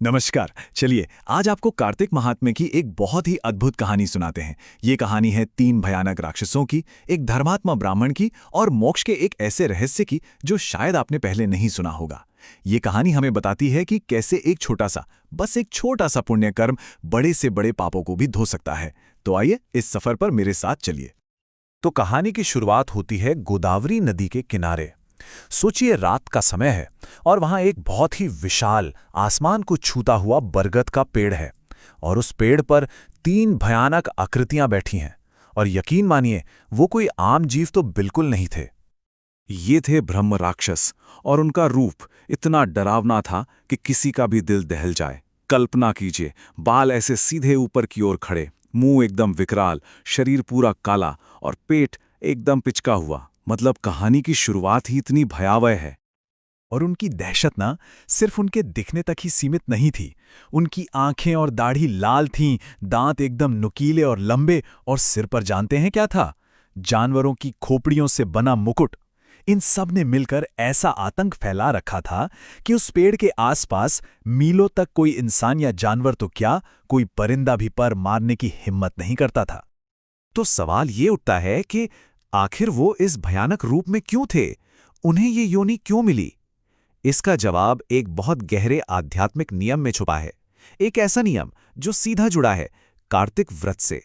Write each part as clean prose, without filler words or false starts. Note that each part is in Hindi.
नमस्कार। चलिए आज आपको कार्तिक महात्म्य की एक बहुत ही अद्भुत कहानी सुनाते हैं। ये कहानी है तीन भयानक राक्षसों की, एक धर्मात्मा ब्राह्मण की और मोक्ष के एक ऐसे रहस्य की जो शायद आपने पहले नहीं सुना होगा। ये कहानी हमें बताती है कि कैसे एक छोटा सा, बस एक छोटा सा पुण्य कर्म बड़े से बड़े पापों को भी धो सकता है। तो आइए इस सफर पर मेरे साथ चलिए। तो कहानी की शुरुआत होती है गोदावरी नदी के किनारे। सोचिए रात का समय है और वहां एक बहुत ही विशाल आसमान को छूता हुआ बरगद का पेड़ है और उस पेड़ पर तीन भयानक आकृतियां बैठी हैं। और यकीन मानिए वो कोई आम जीव तो बिल्कुल नहीं थे। ये थे ब्रह्म राक्षस और उनका रूप इतना डरावना था कि किसी का भी दिल दहल जाए। कल्पना कीजिए, बाल ऐसे सीधे ऊपर की ओर खड़े, मुंह एकदम विकराल, शरीर पूरा काला और पेट एकदम पिचका हुआ। मतलब कहानी की शुरुआत ही इतनी भयावह है। और उनकी दहशत ना सिर्फ उनके दिखने तक ही सीमित नहीं थी। उनकी आंखें और दाढ़ी लाल थीं, दांत एकदम नुकीले और लंबे, और सिर पर जानते हैं क्या था? जानवरों की खोपड़ियों से बना मुकुट। इन सब ने मिलकर ऐसा आतंक फैला रखा था कि उस पेड़ के आसपास मीलों तक कोई इंसान या जानवर तो क्या, कोई परिंदा भी पर मारने की हिम्मत नहीं करता था। तो सवाल ये उठता है कि आखिर वो इस भयानक रूप में क्यों थे? उन्हें ये योनि क्यों मिली? इसका जवाब एक बहुत गहरे आध्यात्मिक नियम में छुपा है। एक ऐसा नियम जो सीधा जुड़ा है कार्तिक व्रत से।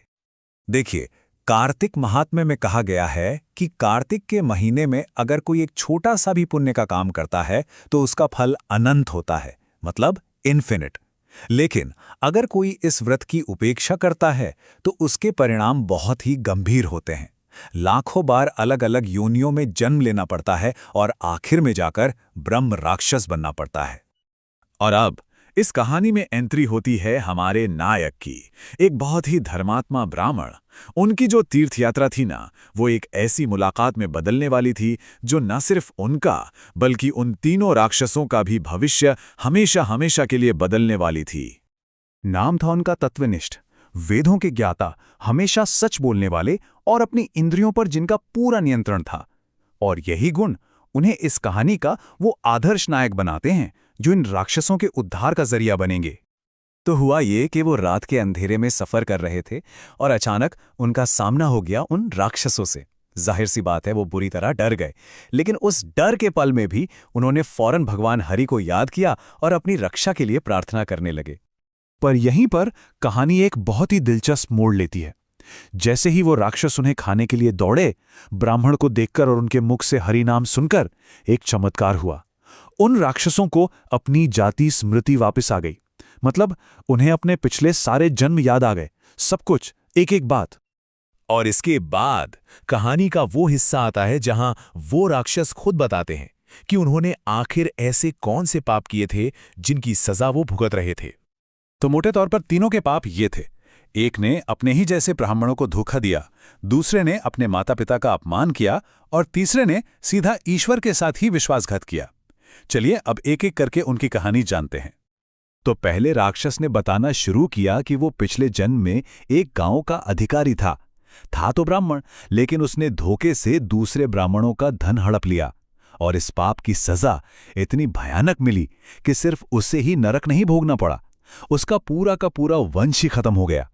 देखिए, कार्तिक महात्म्य में कहा गया है कि कार्तिक के महीने में अगर कोई एक छोटा सा भी पुण्य का काम करता है तो उसका फल अनंत होता है, मतलब इन्फिनिट। लेकिन अगर कोई इस व्रत की उपेक्षा करता है तो उसके परिणाम बहुत ही गंभीर होते हैं। लाखों बार अलग अलग योनियों में जन्म लेना पड़ता है और आखिर में जाकर ब्रह्म राक्षस बनना पड़ता है। और अब इस कहानी में एंट्री होती है हमारे नायक की, एक बहुत ही धर्मात्मा ब्राह्मण। उनकी जो तीर्थ यात्रा थी ना, वो एक ऐसी मुलाकात में बदलने वाली थी जो न सिर्फ उनका बल्कि उन तीनों राक्षसों का भी भविष्य हमेशा हमेशा के लिए बदलने वाली थी। नाम था उनका तत्वनिष्ठ, वेदों के ज्ञाता, हमेशा सच बोलने वाले और अपनी इंद्रियों पर जिनका पूरा नियंत्रण था। और यही गुण उन्हें इस कहानी का वो आदर्श नायक बनाते हैं जो इन राक्षसों के उद्धार का जरिया बनेंगे। तो हुआ ये कि वो रात के अंधेरे में सफर कर रहे थे और अचानक उनका सामना हो गया उन राक्षसों से। जाहिर सी बात है वो बुरी तरह डर गए, लेकिन उस डर के पल में भी उन्होंने फौरन भगवान हरि को याद किया और अपनी रक्षा के लिए प्रार्थना करने लगे। पर यहीं पर कहानी एक बहुत ही दिलचस्प मोड़ लेती है। जैसे ही वो राक्षस उन्हें खाने के लिए दौड़े, ब्राह्मण को देखकर और उनके मुख से हरि नाम सुनकर एक चमत्कार हुआ। उन राक्षसों को अपनी जाति स्मृति वापस आ गई। मतलब उन्हें अपने पिछले सारे जन्म याद आ गए, सब कुछ, एक एक बात। और इसके बाद कहानी का वो हिस्सा आता है जहां वो राक्षस खुद बताते हैं कि उन्होंने आखिर ऐसे कौन से पाप किए थे जिनकी सजा वो भुगत रहे थे। तो मोटे तौर पर तीनों के पाप ये थे। एक ने अपने ही जैसे ब्राह्मणों को धोखा दिया, दूसरे ने अपने माता पिता का अपमान किया और तीसरे ने सीधा ईश्वर के साथ ही विश्वासघात किया। चलिए अब एक एक करके उनकी कहानी जानते हैं। तो पहले राक्षस ने बताना शुरू किया कि वो पिछले जन्म में एक गांव का अधिकारी था तो ब्राह्मण, लेकिन उसने धोखे से दूसरे ब्राह्मणों का धन हड़प लिया और इस पाप की सजा इतनी भयानक मिली कि सिर्फ उसे ही नरक नहीं भोगना पड़ा, उसका पूरा का पूरा वंश ही खत्म हो गया।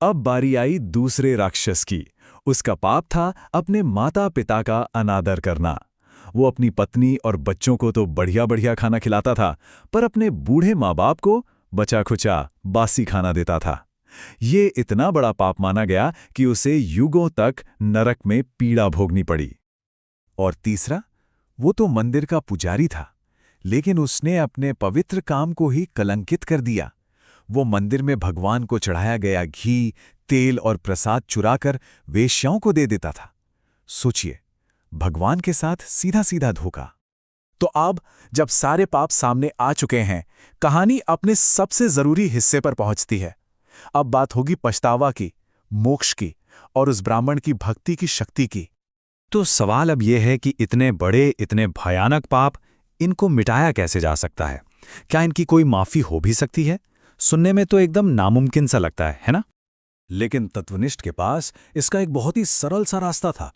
अब बारी आई दूसरे राक्षस की। उसका पाप था अपने माता पिता का अनादर करना। वो अपनी पत्नी और बच्चों को तो बढ़िया बढ़िया खाना खिलाता था, पर अपने बूढ़े माँ बाप को बचा खुचा बासी खाना देता था। ये इतना बड़ा पाप माना गया कि उसे युगों तक नरक में पीड़ा भोगनी पड़ी। और तीसरा, वो तो मंदिर का पुजारी था, लेकिन उसने अपने पवित्र काम को ही कलंकित कर दिया। वो मंदिर में भगवान को चढ़ाया गया घी, तेल और प्रसाद चुराकर वेश्याओं को दे देता था। सोचिए, भगवान के साथ सीधा सीधा धोखा। तो अब जब सारे पाप सामने आ चुके हैं, कहानी अपने सबसे जरूरी हिस्से पर पहुंचती है। अब बात होगी पछतावा की, मोक्ष की और उस ब्राह्मण की भक्ति की शक्ति की। तो सवाल अब यह है कि इतने बड़े, इतने भयानक पाप, इनको मिटाया कैसे जा सकता है? क्या इनकी कोई माफी हो भी सकती है? सुनने में तो एकदम नामुमकिन सा लगता है ना? लेकिन तत्वनिष्ठ के पास इसका एक बहुत ही सरल सा रास्ता था।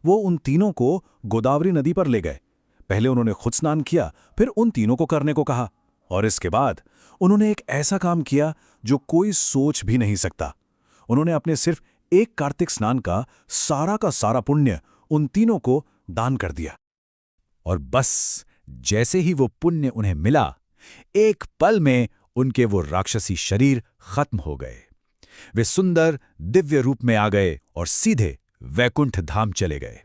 वो उन तीनों को गोदावरी नदी पर ले गए। पहले उन्होंने खुद स्नान किया, फिर उन तीनों को करने को कहा और इसके बाद उन्होंने एक ऐसा काम किया जो कोई सोच भी नहीं सकता। उन्होंने अपने सिर्फ एक कार्तिक स्नान का सारा पुण्य उन तीनों को दान कर दिया। और बस जैसे ही वो पुण्य उन्हें मिला, एक पल में उनके वो राक्षसी शरीर खत्म हो गए। वे सुंदर दिव्य रूप में आ गए और सीधे वैकुंठ धाम चले गए।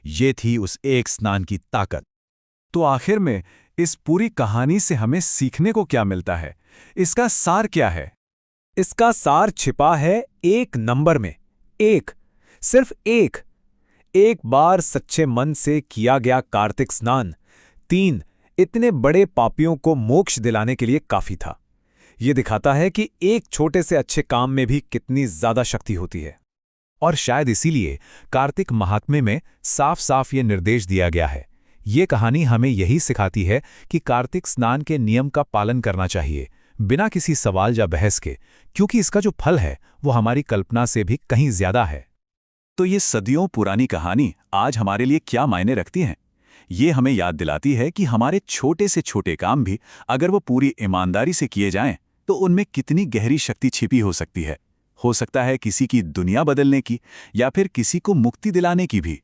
ये थी उस एक स्नान की ताकत। तो आखिर में इस पूरी कहानी से हमें सीखने को क्या मिलता है? इसका सार क्या है? इसका सार छिपा है एक नंबर में। एक, सिर्फ एक बार सच्चे मन से किया गया कार्तिक स्नान 3 इतने बड़े पापियों को मोक्ष दिलाने के लिए काफी था। ये दिखाता है कि एक छोटे से अच्छे काम में भी कितनी ज्यादा शक्ति होती है। और शायद इसीलिए कार्तिक महात्म्य में साफ साफ ये निर्देश दिया गया है। ये कहानी हमें यही सिखाती है कि कार्तिक स्नान के नियम का पालन करना चाहिए, बिना किसी सवाल या बहस के, क्योंकि इसका जो फल है वो हमारी कल्पना से भी कहीं ज्यादा है। तो ये सदियों पुरानी कहानी आज हमारे लिए क्या मायने रखती है? ये हमें याद दिलाती है कि हमारे छोटे से छोटे काम भी अगर वो पूरी ईमानदारी से किए जाएं, तो उनमें कितनी गहरी शक्ति छिपी हो सकती है। हो सकता है किसी की दुनिया बदलने की या फिर किसी को मुक्ति दिलाने की भी।